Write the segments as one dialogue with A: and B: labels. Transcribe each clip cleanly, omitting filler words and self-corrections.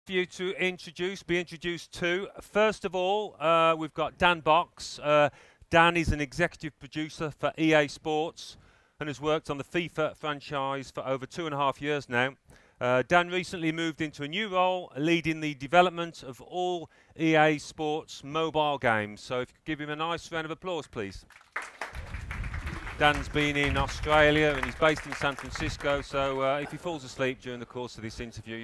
A: for you to be introduced to. First of all, we've got Dan Box. Dan is an executive producer for EA Sports and has worked on the FIFA franchise for over 2.5 years now. Dan recently moved into a new role, leading the development of all EA Sports mobile games. So if you could give him a nice round of applause, please. Dan's been in Australia and he's based in San Francisco, so if he falls asleep during the course of this interview,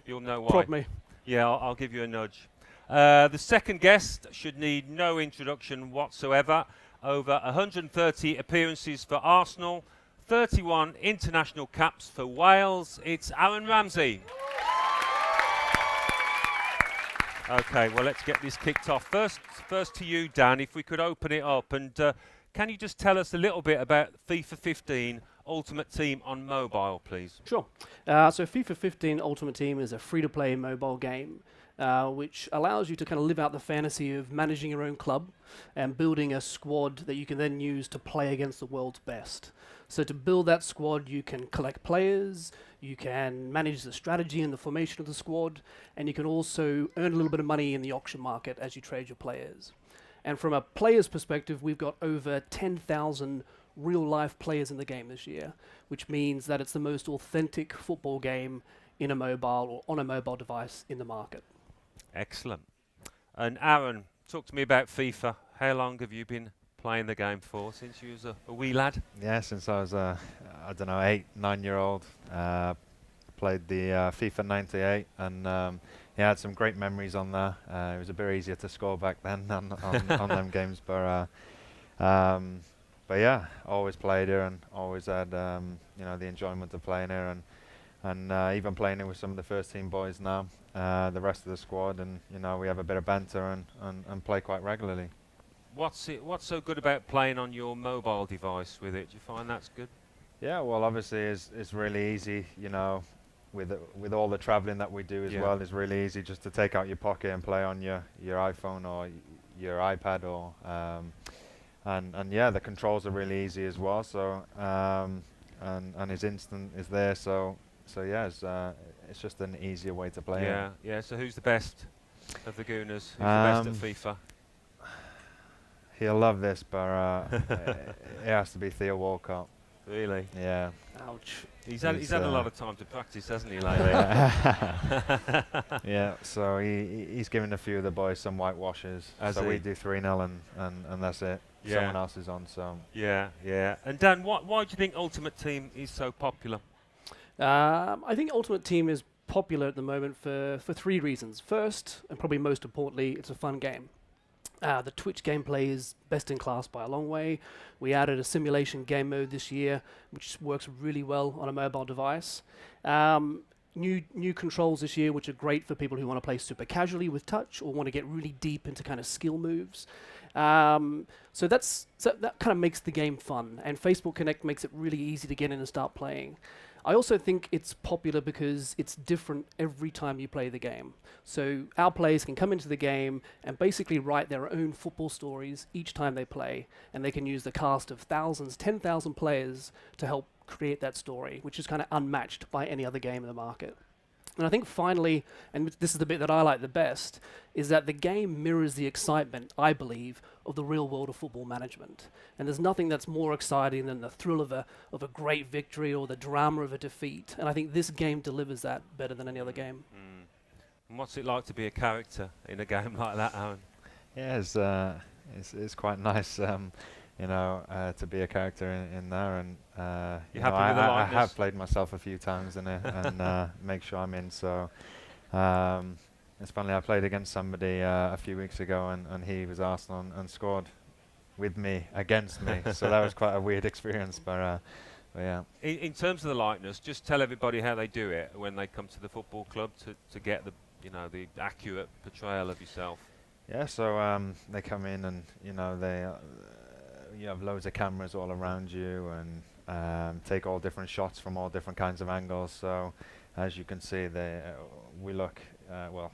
A: you'll know why.
B: Prod me.
A: Yeah, I'll give you a nudge. The second guest should need no introduction whatsoever. Over 130 appearances for Arsenal, 31 international caps for Wales. It's Aaron Ramsey. Okay, well, let's get this kicked off. First to you, Dan, if we could open it up. And can you just tell us a little bit about FIFA 15 Ultimate Team on mobile, please?
B: Sure. So FIFA 15 Ultimate Team is a free-to-play mobile game which allows you to kind of live out the fantasy of managing your own club and building a squad that you can then use to play against the world's best. So to build that squad, you can collect players, you can manage the strategy and the formation of the squad, and you can also earn a little bit of money in the auction market as you trade your players. And from a player's perspective, we've got over 10,000 real-life players in the game this year, which means that it's the most authentic football game in a mobile or on a mobile device in the market.
A: Excellent. And Aaron, talk to me about FIFA. How long have you been playing the game for? Since you was a wee lad?
C: Yeah, since I was I don't know, 8, 9-year-old. Played the FIFA 98 and yeah, had some great memories on there. It was a bit easier to score back then on them games, but yeah, always played here and always had you know, the enjoyment of playing here and even playing it with some of the first team boys now, the rest of the squad, and you know, we have a bit of banter and play quite regularly.
A: What's so good about playing on your mobile device with it? Do you find that's good?
C: Yeah, well, obviously it's really easy, you know, with all the traveling that we do as well. It's really easy just to take out your pocket and play on your iPhone or your iPad or and yeah, the controls are really easy as well. So and his instant is there. So yeah, it's just an easier way to play.
A: Yeah, yeah. So who's the best of the Gooners? Who's the best at FIFA?
C: He'll love this, but it has to be Theo Walcott.
A: Really?
C: Yeah.
B: Ouch.
A: He's had a lot of time to practice, hasn't he, lately?
C: Yeah, so he's given a few of the boys some whitewashes. So we do 3-0 and that's it.
A: Yeah.
C: Someone else is on, so.
A: Yeah, yeah. And Dan, why do you think Ultimate Team is so popular?
B: I think Ultimate Team is popular at the moment for 3 reasons. First, and probably most importantly, it's a fun game. The Twitch gameplay is best in class by a long way. We added a simulation game mode this year, which works really well on a mobile device. New controls this year, which are great for people who want to play super casually with touch or want to get really deep into kind of skill moves. So that kind of makes the game fun, and Facebook Connect makes it really easy to get in and start playing. I also think it's popular because it's different every time you play the game. So our players can come into the game and basically write their own football stories each time they play, and they can use the cast of thousands, 10,000 players to help create that story, which is kind of unmatched by any other game in the market. And I think finally, and this is the bit that I like the best, is that the game mirrors the excitement, I believe, of the real world of football management. And there's nothing that's more exciting than the thrill of a great victory or the drama of a defeat. And I think this game delivers that better than any other game.
A: Mm. And what's it like to be a character in a game like that, Aaron?
C: Yeah, it's quite nice, you know, to be a character in there, and you know, I have played myself a few times in it and make sure I'm in. So it's funny, I played against somebody a few weeks ago, and he was Arsenal and scored with me against me. So that was quite a weird experience, but yeah.
A: In terms of the likeness, just tell everybody how they do it when they come to the football club to get the accurate portrayal of yourself.
C: Yeah, so they come in and you know you have loads of cameras all around you and take all different shots from all different kinds of angles. So as you can see, we look well.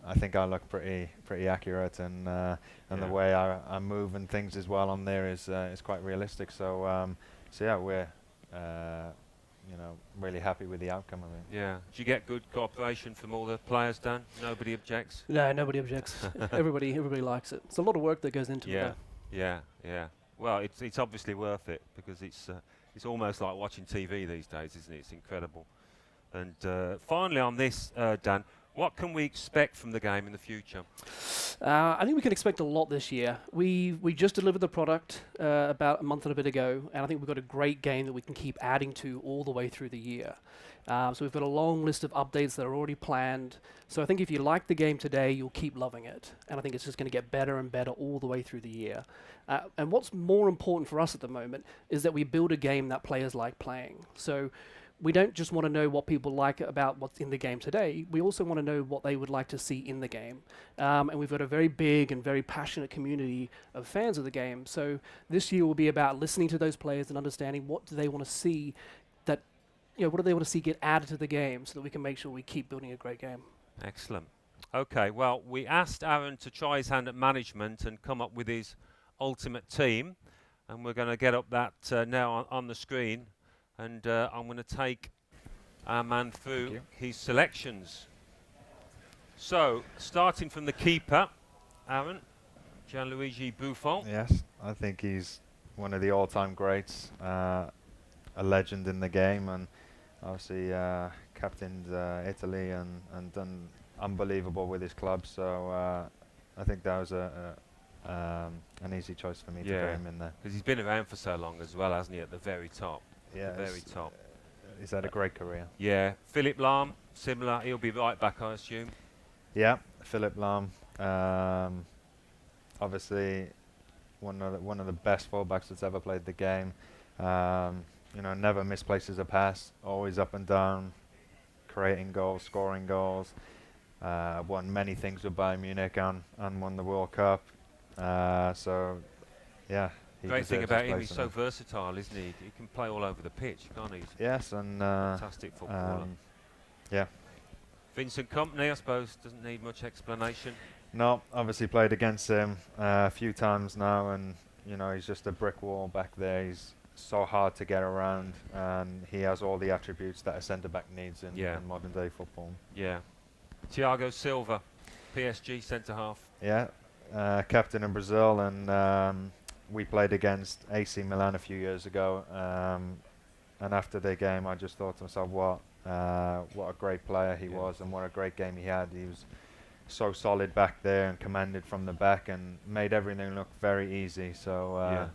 C: I think I look pretty accurate, and the way I move and things as well on there is quite realistic. So so yeah, really happy with the outcome of it.
A: Yeah. Do you get good cooperation from all the players, Dan? Nobody objects?
B: No, nobody objects. everybody likes it. It's a lot of work that goes into it.
A: Yeah. Well, it's obviously worth it because it's almost like watching TV these days, isn't it? It's incredible. And finally on this, Dan, what can we expect from the game in the future?
B: I think we can expect a lot this year. We just delivered the product about a month and a bit ago, and I think we've got a great game that we can keep adding to all the way through the year. So we've got a long list of updates that are already planned. So I think if you like the game today, you'll keep loving it. And I think it's just going to get better and better all the way through the year. And what's more important for us at the moment is that we build a game that players like playing. So we don't just want to know what people like about what's in the game today. We also want to know what they would like to see in the game. And we've got a very big and very passionate community of fans of the game. So this year will be about listening to those players and understanding what do they want to see that, what do they want to see get added to the game so that we can make sure we keep building a great game.
A: Excellent. Okay, well, we asked Aaron to try his hand at management and come up with his ultimate team. And we're going to get up that now on the screen. And I'm going to take our man through his selections. So, starting from the keeper, Aaron, Gianluigi Buffon.
C: Yes, I think he's one of the all-time greats, a legend in the game, and obviously captained Italy and done unbelievable with his club. So I think that was an easy choice for me to put him in there.
A: Because he's been around for so long as well, hasn't he, at the very top?
C: Yeah,
A: the very top.
C: He's had a great career.
A: Yeah, Philipp Lahm, similar. He'll be right back, I assume.
C: Yeah, Philipp Lahm, obviously one of the best fullbacks that's ever played the game. Never misplaces a pass, always up and down, creating goals, scoring goals. Won many things with Bayern Munich and won the World Cup. So, yeah.
A: Great thing about him, he's so versatile, isn't he? He can play all over the pitch, can't he?
C: Yes, and
A: fantastic footballer.
C: Yeah.
A: Vincent Kompany, I suppose, doesn't need much explanation.
C: No, obviously played against him a few times now, and he's just a brick wall back there. He's so hard to get around, and he has all the attributes that a centre back needs in modern day football.
A: Yeah. Thiago Silva, PSG centre half.
C: Yeah, captain in Brazil, and we played against AC Milan a few years ago, and after the game I just thought to myself, what a great player he was, and what a great game he had. He was so solid back there and commanded from the back and made everything look very easy. So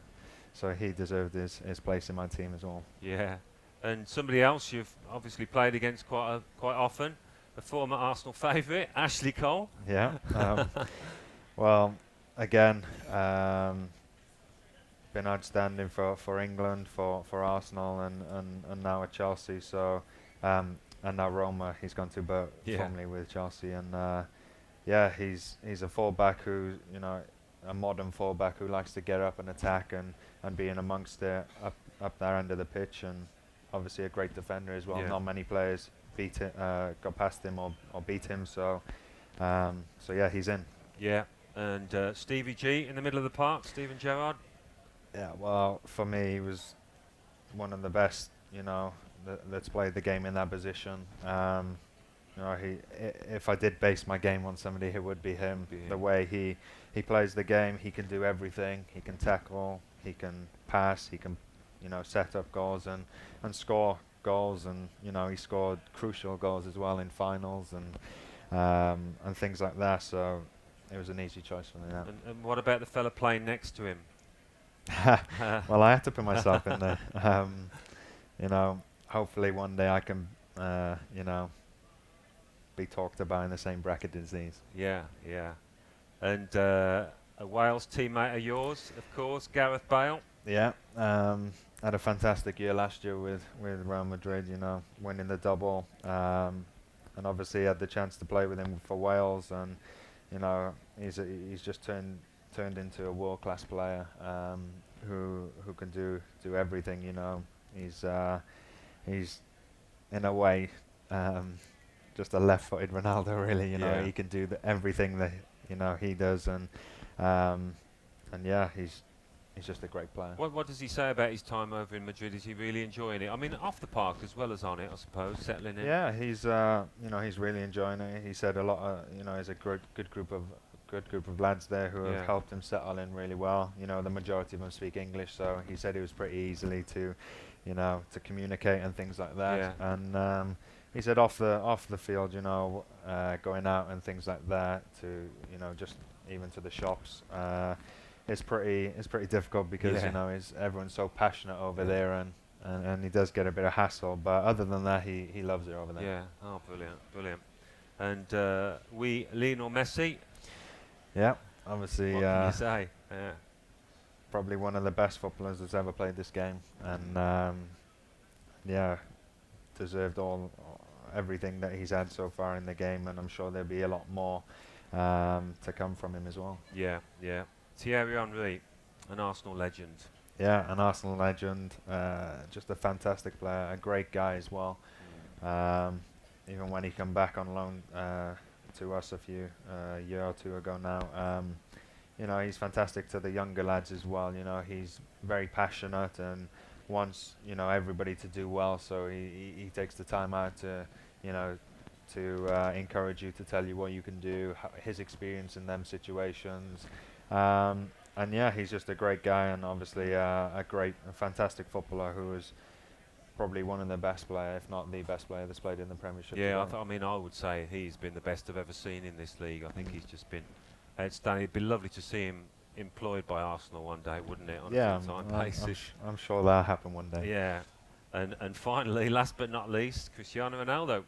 C: so he deserved his place in my team as well.
A: Yeah, and somebody else you've obviously played against quite often, a former Arsenal favourite, Ashley Cole.
C: Yeah. Well, again, been outstanding for England, for Arsenal, and now at Chelsea. So and now Roma he's gone to, but formerly with Chelsea. And he's a fullback who a modern fullback who likes to get up and attack and be in amongst the up there end of the pitch, and obviously a great defender as well. Not many players got past him or beat him. So yeah, he's in.
A: Yeah, and Stevie G in the middle of the park, Steven Gerrard.
C: Yeah, well, for me, he was one of the best, that's played the game in that position. If I did base my game on somebody, it would be him. The way he plays the game, he can do everything. He can tackle, he can pass, he can, set up goals and score goals. And he scored crucial goals as well in finals and things like that. So it was an easy choice for me.
A: And what about the fella playing next to him?
C: Well, I had to put myself in there. Hopefully one day I can, be talked about in the same bracket as these.
A: Yeah. And a Wales teammate of yours, of course, Gareth Bale.
C: Yeah, had a fantastic year last year with Real Madrid, winning the double. And obviously had the chance to play with him for Wales, and he's just turned into a world-class player who can do everything. He's in a way just a left-footed Ronaldo, really. He can do everything that he does, and yeah, he's he's just a great player.
A: What does he say about his time over in Madrid? Is he really enjoying it? I mean, off the park as well as on it, I suppose, settling in.
C: Yeah, he's he's really enjoying it. He said a lot of he's a good group of lads there who have helped him settle in really well. The majority of them speak English, so he said it was pretty easily to to communicate and things like that.
A: Yeah.
C: And he said off the field, going out and things like that to just even to the shops. It's pretty difficult because everyone's so passionate over there, and he does get a bit of hassle, but other than that he loves it over there.
A: Yeah. Oh, brilliant. And Lionel Messi.
C: Yeah, obviously.
A: What can you say? Yeah.
C: Probably one of the best footballers that's ever played this game, and deserved everything that he's had so far in the game, and I'm sure there'll be a lot more to come from him as well.
A: Yeah. Thierry Henry, an Arsenal legend.
C: Yeah, an Arsenal legend, just a fantastic player, a great guy as well. Even when he came back on loan to us a year or two ago now, he's fantastic to the younger lads as well. He's very passionate and wants everybody to do well. So he takes the time out to encourage you, to tell you what you can do, his experience in them situations. And yeah, he's just a great guy, and obviously a fantastic footballer who is probably one of the best players, if not the best player that's played in the Premiership.
A: Yeah, I would say he's been the best I've ever seen in this league. I think he's just been outstanding. It'd be lovely to see him employed by Arsenal one day, wouldn't it? On a full-time basis.
C: I'm sure that'll happen one day.
A: Yeah, and finally, last but not least, Cristiano Ronaldo.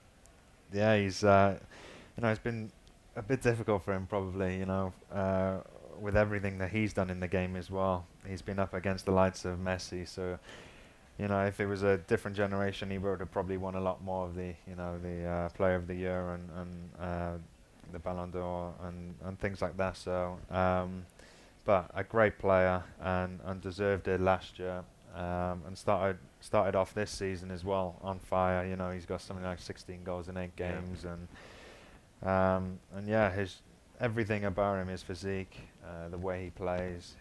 C: Yeah, he's it's been a bit difficult for him probably. With everything that he's done in the game as well. He's been up against the likes of Messi, so if it was a different generation, he would have probably won a lot more of the Player of the Year and the Ballon d'Or and things like that. So, but a great player and deserved it last year, and started off this season as well on fire. He's got something like 16 goals in 8 games, and everything about him, his physique, the way he plays,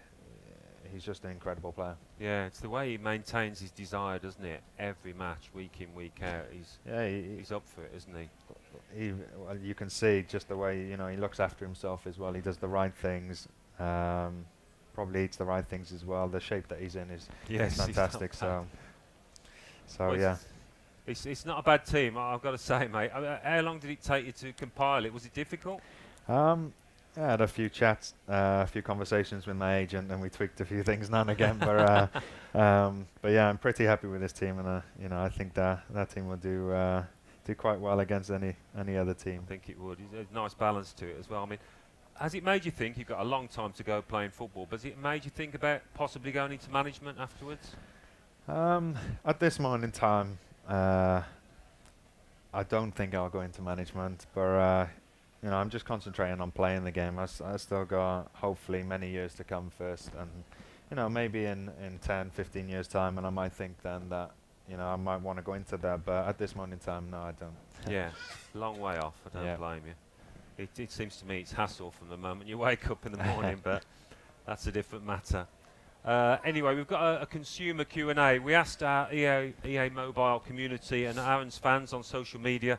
C: he's just an incredible player.
A: Yeah, it's the way he maintains his desire, doesn't it? Every match, week in, week out, he's up for it, isn't he?
C: Well, you can see just the way he looks after himself as well. He does the right things, probably eats the right things as well. The shape that he's in is fantastic. So
A: well,
C: yeah.
A: It's not a bad team, I've got to say, mate. How long did it take you to compile it? Was it difficult?
C: I had a few chats, a few conversations with my agent, and we tweaked a few things now and again. But yeah, I'm pretty happy with this team, and I think that team will do quite well against any other team.
A: I think it would. There's a nice balance to it as well. I mean, has it made you think, you've got a long time to go playing football, but has it made you think about possibly going into management afterwards?
C: At this moment in time, I don't think I'll go into management, but I'm just concentrating on playing the game. I still got hopefully many years to come first, and maybe in 10, 15 years time, and I might think then that I might want to go into that, but at this moment in time, no, I don't.
A: Yeah, long way off. I don't blame you. It seems to me it's hassle from the moment you wake up in the morning, but that's a different matter. Anyway, we've got a consumer Q&A. We asked our EA Mobile community and Aaron's fans on social media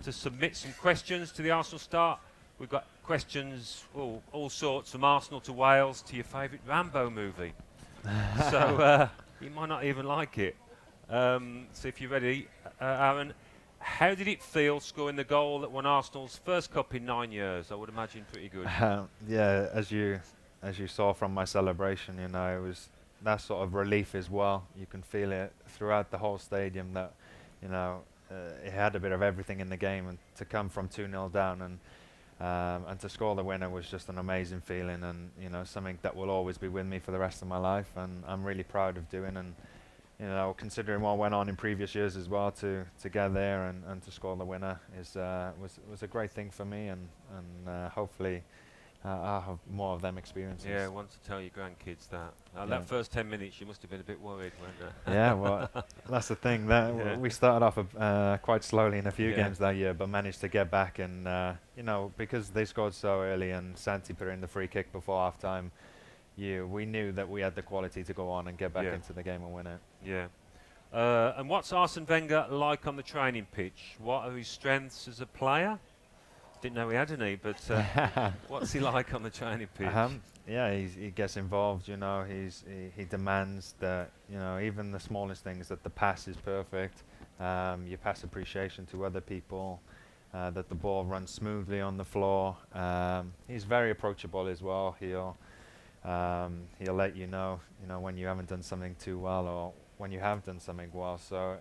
A: to submit some questions to the Arsenal Start. We've got questions, all sorts, from Arsenal to Wales to your favourite Rambo movie. So you might not even like it. So if you're ready, Aaron, how did it feel scoring the goal that won Arsenal's first cup in 9 years? I would imagine pretty good.
C: Yeah, as you saw from my celebration, it was that sort of relief as well. You can feel it throughout the whole stadium that, it had a bit of everything in the game, and to come from 2-0 down and to score the winner was just an amazing feeling, and something that will always be with me for the rest of my life, and I'm really proud of doing. And considering what went on in previous years as well, to get there and to score the winner was a great thing for me, and hopefully I'll have more of them experiences.
A: Yeah, I want to tell your grandkids that. That first 10 minutes, you must have been a bit worried, weren't you?
C: Yeah, well, that's the thing. We started off quite slowly in a few games that year, but managed to get back. And, because they scored so early and Santi put in the free kick before half-time, we knew that we had the quality to go on and get back into the game and win it.
A: Yeah. And what's Arsene Wenger like on the training pitch? What are his strengths as a player? Didn't know he had any, but what's he like on the training pitch?
C: Yeah, he gets involved. You know, he demands that, you know, even the smallest things, that the pass is perfect, your pass appreciation to other people, that the ball runs smoothly on the floor. He's very approachable as well. He'll let you know when you haven't done something too well or when you have done something well. So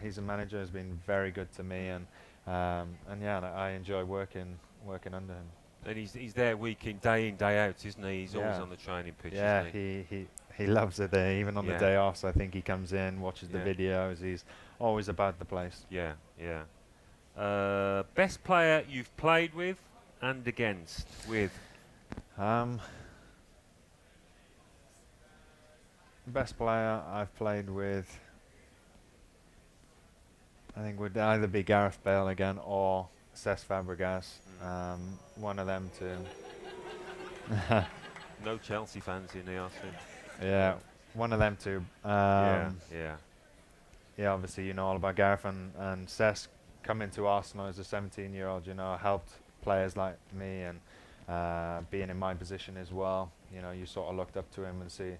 C: he's a manager who's been very good to me, and yeah, I enjoy working under him.
A: And he's there week in, day out, isn't he? He's always on the training pitch, isn't
C: he? He loves it there, even on the day off. So I think he comes in, watches the videos. He's always about the place.
A: Yeah, yeah. Best player you've played with and against with?
C: Best player I've played with, I think, would either be Gareth Bale again or Cesc Fabregas. One of them two.
A: No Chelsea fans in here, I think.
C: Yeah, one of them two.
A: Yeah.
C: Yeah, obviously you know all about Gareth, and Cesc coming to Arsenal as a 17-year-old, you know, helped players like me, and being in my position as well. You know, you sort of looked up to him and see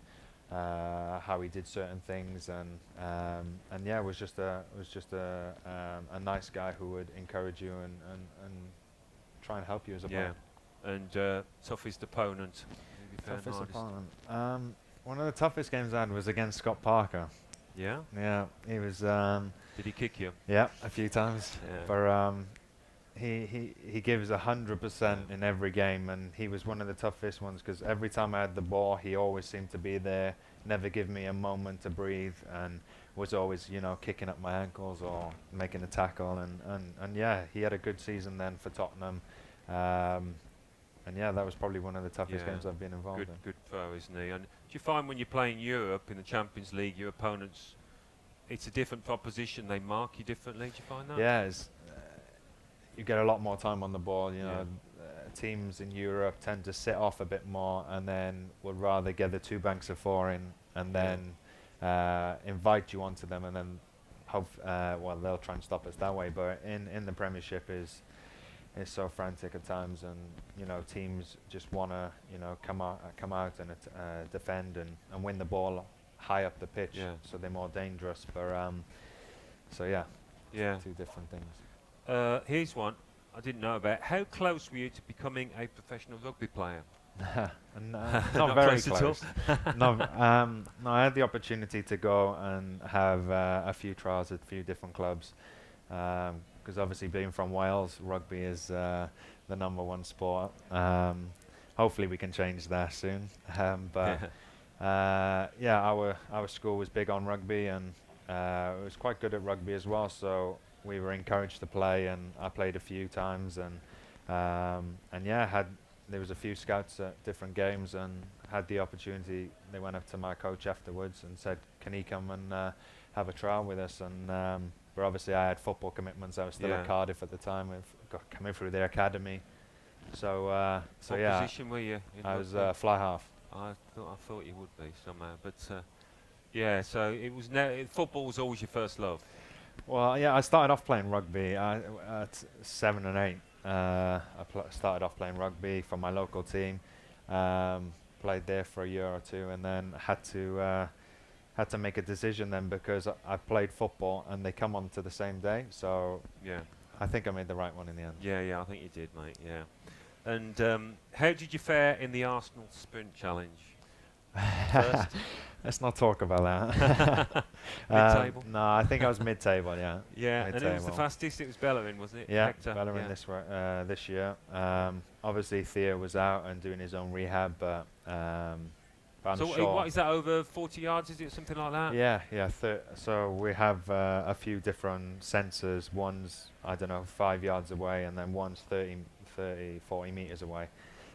C: how he did certain things, and yeah, was just a nice guy who would encourage you and try and help you as a player.
A: And toughest opponent?
C: Toughest opponent. One of the toughest games I had was against Scott Parker.
A: Yeah.
C: Yeah, he was.
A: Did he kick you?
C: Yeah, a few times.
A: Yeah.
C: But he gives 100% in every game, and he was one of the toughest ones because every time I had the ball, he always seemed to be there, never give me a moment to breathe, and was always, you know, kicking up my ankles or making a tackle, and yeah, he had a good season then for Tottenham, and yeah, that was probably one of the toughest games I've been involved in.
A: Good throw, isn't he? And do you find when you play in Europe in the Champions League, your opponents, it's a different proposition, they mark you differently? Do you find that?
C: Yeah, you get a lot more time on the ball. You know, teams in Europe tend to sit off a bit more, and then would rather get the two banks of four in, and then invite you onto them, and then hope. Well, they'll try and stop us that way. But in the Premiership is so frantic at times, and you know, teams just want to, you know, come out and defend and win the ball high up the pitch, so they're more dangerous. But so yeah, two different things.
A: Here's one I didn't know about. How close were you to becoming a professional rugby player?
C: Not very close. No, I had the opportunity to go and have a few trials at a few different clubs, because obviously being from Wales, rugby is the #1 sport. Hopefully we can change that soon. But our school was big on rugby, and it was quite good at rugby as well. So we were encouraged to play, and I played a few times, and there was a few scouts at different games, and had the opportunity. They went up to my coach afterwards and said, "Can he come and have a trial with us?" And but obviously I had football commitments. I was still at Cardiff at the time. Coming through their academy. So
A: what position were you?
C: I was fly half.
A: I thought you would be somehow, but so it was. Football was always your first love.
C: Well, yeah, I started off playing rugby at 7 and 8. I started off playing rugby for my local team. Played there for a year or two, and then had to make a decision then, because I played football and they come on to the same day. So I think I made the right one in the end.
A: Yeah, I think you did, mate. Yeah. And how did you fare in the Arsenal Sprint Challenge? First?
C: Let's not talk about that.
A: Mid-table?
C: No, I think I was mid-table, yeah.
A: Yeah, and it was the fastest. It was Bellerin, wasn't it?
C: Yeah,
A: Hector?
C: Bellerin this year. Obviously, Theo was out and doing his own rehab, but I'm sure.
A: What is that, over 40 yards, is it, something like that?
C: Yeah. So we have a few different sensors. One's, 5 yards away, and then one's 40 meters away.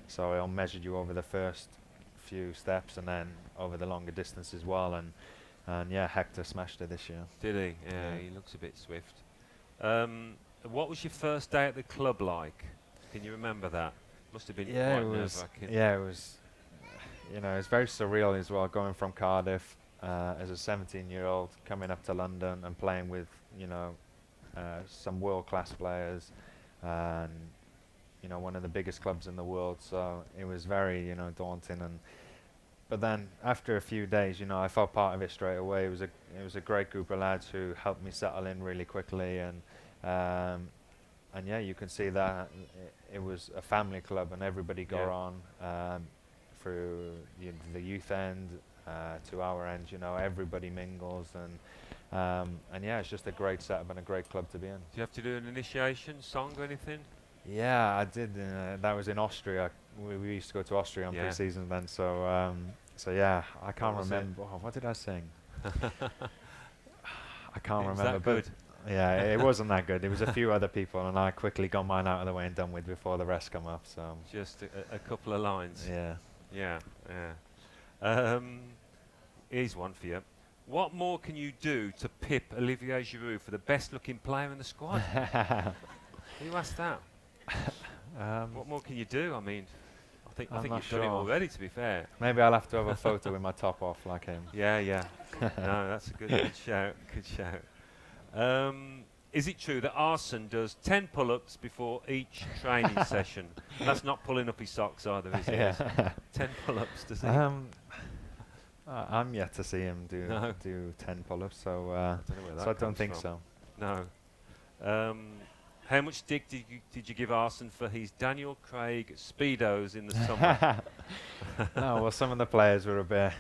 C: So it'll measure you over the first few steps and then over the longer distance as well. And Hector smashed it this year.
A: Did he? Yeah, he looks a bit swift. What was your first day at the club like? Can you remember that? Must have been quite nerve-wracking.
C: Yeah, it was. it's very surreal as well, going from Cardiff as a 17-year-old, coming up to London and playing with, some world-class players, and one of the biggest clubs in the world. So it was very, daunting. But then after a few days, I felt part of it straight away. It was a great group of lads who helped me settle in really quickly, and yeah, you can see that it was a family club, and everybody got on through the youth end to our end. Everybody mingles, and yeah, it's just a great setup and a great club to be in.
A: Do you have to do an initiation song or anything?
C: Yeah, I did. That was in Austria. We used to go to Austria on pre-season then. So yeah, I can't remember. Oh, what did I sing? I can't remember.
A: That good?
C: Yeah, it wasn't that good. There was a few other people, and I quickly got mine out of the way and done with before the rest come up. So
A: just a couple of lines.
C: Yeah.
A: Here's one for you. What more can you do to pip Olivier Giroud for the best-looking player in the squad? Who asked that? What more can you do? I mean, I think you've done it already, to be fair.
C: Maybe I'll have to have a photo with my top off like him.
A: Yeah. No, that's a good shout. Good shout. Is it true that Arsene does 10 pull-ups before each training session? That's not pulling up his socks either, is it?
C: Yeah.
A: 10 pull-ups, does he?
C: I'm yet to see him do 10 pull-ups, so I don't think so.
A: No. How much stick did you give Arsene for his Daniel Craig Speedos in the summer?
C: No, well, some of the players were a bit,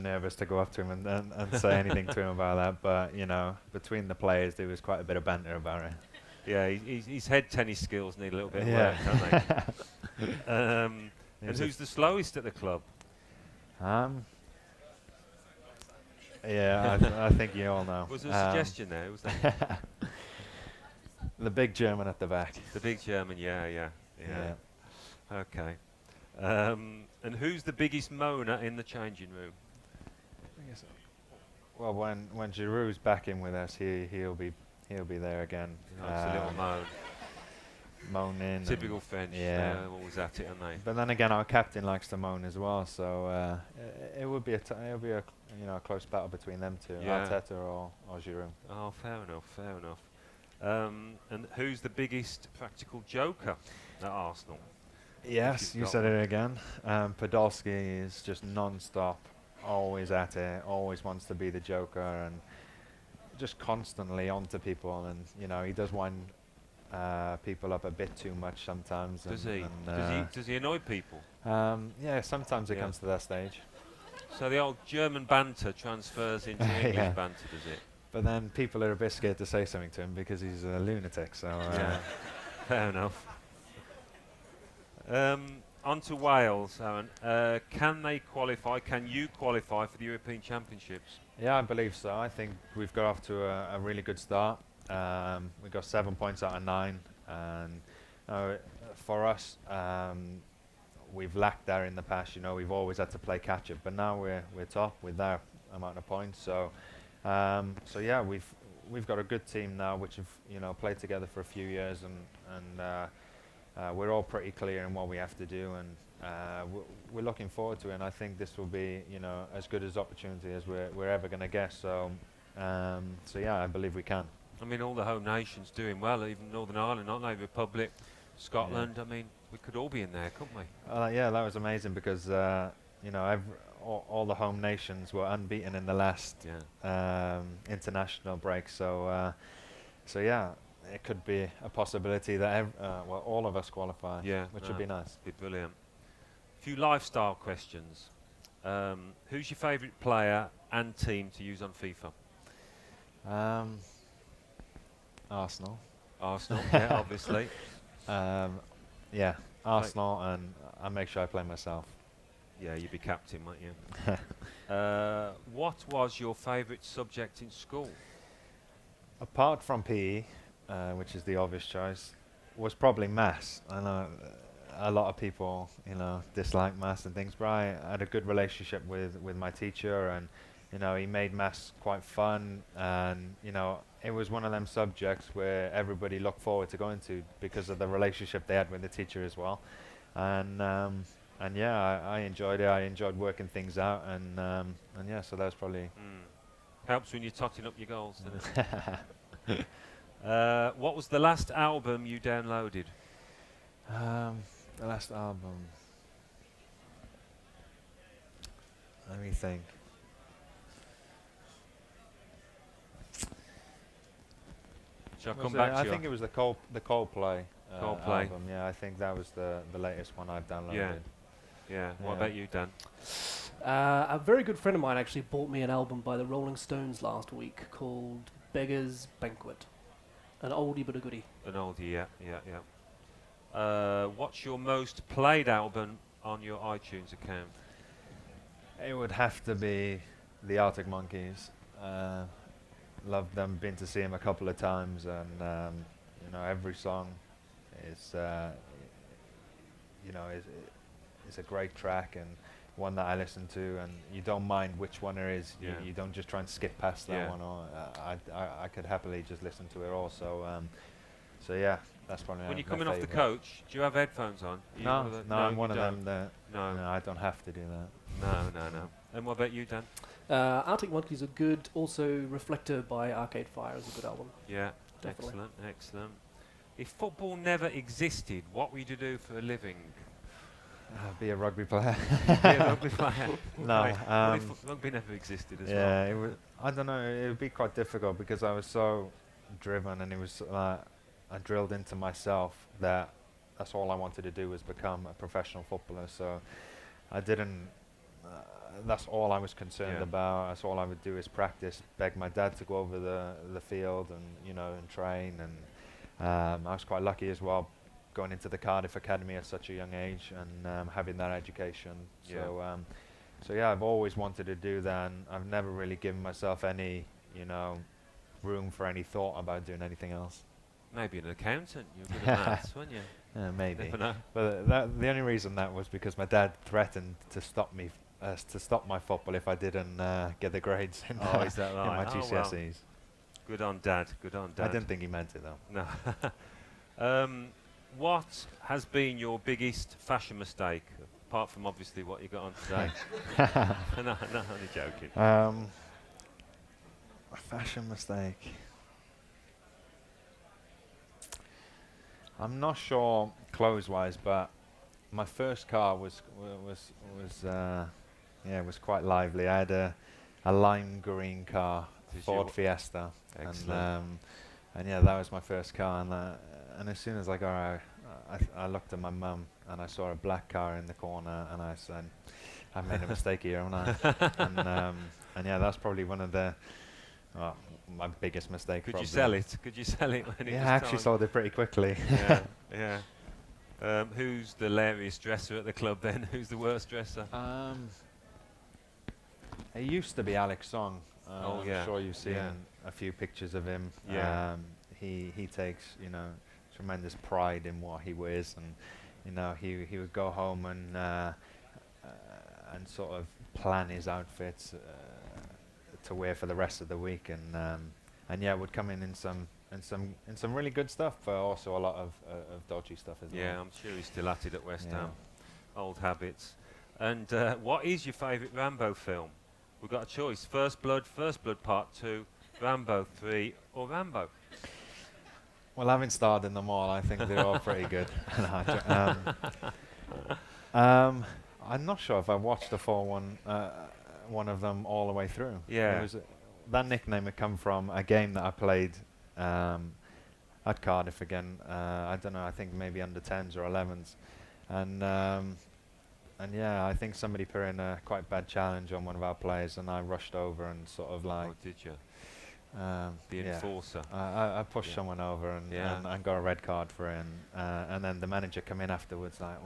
C: nervous to go up to him and say anything to him about that. But, between the players, there was quite a bit of banter about it.
A: Yeah, his head tennis skills need a little bit of work, don't they? And who's the slowest at the club?
C: Yeah, I think you all know.
A: Was there a suggestion there? Was there?
C: The big German at the back.
A: The big German, yeah. Okay. And who's the biggest moaner in the changing room?
C: Well, when Giroud's back in with us, he'll be there again.
A: It's a little moan.
C: Moaning.
A: Typical French.
C: Yeah.
A: Always at it, aren't they?
C: But then again, our captain likes to moan as well. So it would be a close battle between them two, Arteta or Giroud.
A: Oh, fair enough. And who's the biggest practical joker at Arsenal?
C: Yes, you said it again. Podolski is just non-stop, always at it, always wants to be the joker, and just constantly onto people. And he does wind people up a bit too much sometimes.
A: Does he? Does he annoy people?
C: Yeah, sometimes it comes to that stage.
A: So the old German banter transfers into English banter, does it?
C: But then people are a bit scared to say something to him because he's a lunatic. So
A: fair enough. On to Wales, Aaron. Can they qualify? Can you qualify for the European Championships?
C: Yeah, I believe so. I think we've got off to a really good start. We got 7 points out of 9, and for us, we've lacked there in the past. We've always had to play catch up, but now we're top with that amount of points. So yeah, we've got a good team now, which have played together for a few years, and we're all pretty clear in what we have to do, and we're looking forward to it. And I think this will be as good as opportunity as we're ever going to get. So yeah, I believe we can.
A: I mean, all the home nations doing well, even Northern Ireland, aren't they? Republic, Scotland. Yeah. I mean, we could all be in there, couldn't we?
C: Yeah, that was amazing because all the home nations were unbeaten in the last international break. So yeah, it could be a possibility that all of us qualify.
A: Yeah,
C: which would be nice.
A: Be brilliant. A few lifestyle questions. Who's your favourite player and team to use on FIFA?
C: Arsenal,
A: yeah, obviously.
C: Yeah, Arsenal, and I make sure I play myself.
A: Yeah, you'd be captain, wouldn't you? What was your favourite subject in school?
C: Apart from PE, which is the obvious choice, was probably maths. I know a lot of people, dislike maths and things, but I had a good relationship with my teacher, and he made maths quite fun, and it was one of them subjects where everybody looked forward to going to because of the relationship they had with the teacher as well. And yeah, I enjoyed it. I enjoyed working things out, and yeah, so that was probably
A: helps when you're totting up your goals, doesn't it? What was the last album you downloaded?
C: The last album. Let me think.
A: Shall I come back to
C: I
A: you?
C: think it was the Coldplay
A: Coldplay.
C: album. Yeah, I think that was the latest one I've downloaded.
A: Yeah. What about you, Dan?
B: A very good friend of mine actually bought me an album by the Rolling Stones last week called Beggar's Banquet. An oldie but a goodie.
A: An oldie, yeah. What's your most played album on your iTunes account?
C: It would have to be the Arctic Monkeys. Loved them. Been to see them a couple of times, and every song is is a great track and one that I listen to, and you don't mind which one it is.
A: Yeah.
C: You don't just try and skip past that one. Or I could happily just listen to it all. So yeah, that's probably
A: when
C: my
A: you're coming off the
C: favourite.
A: coach, do you have headphones on?
C: No, I'm one of
A: don't.
C: them that
A: No,
C: I don't have to do that.
A: no. And what about you, Dan?
B: Arctic Monkeys are good. Also, Reflector by Arcade Fire is a good album.
A: Yeah,
B: Definitely.
A: excellent. If football never existed, what would you do for a living?
C: Be a rugby player.
A: Be a rugby player.
C: No,
A: Right. What if rugby never existed as well?
C: Yeah, it would. I don't know. It would be quite difficult because I was so driven, and it was I drilled into myself that that's all I wanted to do was become a professional footballer. So I didn't. That's all I was concerned about. That's all I would do is practice. Beg my dad to go over the field and train. And I was quite lucky as well, going into the Cardiff Academy at such a young age and having that education. So yeah, I've always wanted to do that, and I've never really given myself any room for any thought about doing anything else.
A: Maybe an accountant. You're good at maths, weren't you?
C: Maybe.
A: Never know.
C: But the only reason that was because my dad threatened to stop me to stop my football if I didn't get the grades in,
A: Is that
C: in
A: right?
C: my GCSEs.
A: Good on Dad.
C: I didn't think he meant it though.
A: No. What has been your biggest fashion mistake, apart from obviously what you got on today? No, only joking.
C: A fashion mistake. I'm not sure clothes-wise, but my first car was quite lively. I had a lime green car, Ford Fiesta.
A: Excellent.
C: And yeah, that was my first car. And as soon as I got out, I looked at my mum and I saw a black car in the corner, and I said, "I've made a mistake here, haven't I?" And yeah, that's probably one of my biggest mistake.
A: Could
C: probably.
A: you sell it? Could you sell it when it was
C: Yeah, I actually
A: time?
C: sold it pretty quickly.
A: Yeah. Who's the hilarious dresser at the club then? Who's the worst dresser?
C: It used to be Alex Song.
A: Oh, yeah.
C: I'm sure you've seen
A: Yeah.
C: a few pictures of him.
A: Yeah.
C: He takes tremendous pride in what he wears, and he would go home and sort of plan his outfits to wear for the rest of the week, and yeah, would come in some really good stuff, but also a lot of dodgy stuff as well.
A: Yeah, I'm sure he's still at it at West
C: Yeah.
A: Ham. Old habits. And what is your favourite Rambo film? We've got a choice: First Blood Part 2, Rambo 3, or Rambo.
C: Well, having starred in them all, I think they're all pretty good. I'm not sure if I watched the full one of them all the way through.
A: Yeah.
C: That nickname had come from a game that I played at Cardiff again. I don't know, I think maybe under 10s or 11s. And yeah, I think somebody put in a quite bad challenge on one of our players, and I rushed over and sort of like...
A: Oh, did you? The
C: yeah.
A: enforcer.
C: I pushed someone over and got a red card for it, and then the manager come in afterwards like,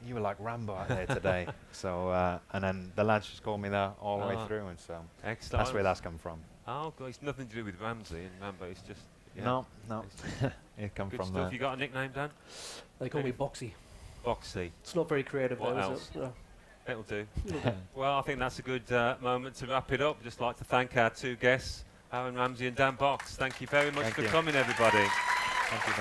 C: you were like Rambo out there today. So and then the lads just called me that all the way through, and so
A: Excellent.
C: that's where that's come from.
A: Oh, God, it's nothing to do with Ramsey and Rambo. It's just
C: No, it come
A: good
C: from
A: stuff.
C: that.
A: You got a nickname, Dan?
B: They call me Boxy.
A: Boxy.
B: It's not very creative,
A: What
B: though,
A: else?
B: is it?
A: It'll do. Well, I think that's a good moment to wrap it up. Just like to thank our two guests, Aaron Ramsey and Dan Box. Thank you very much
C: Thank
A: for
C: you.
A: coming, everybody.
C: Thank you, Dan.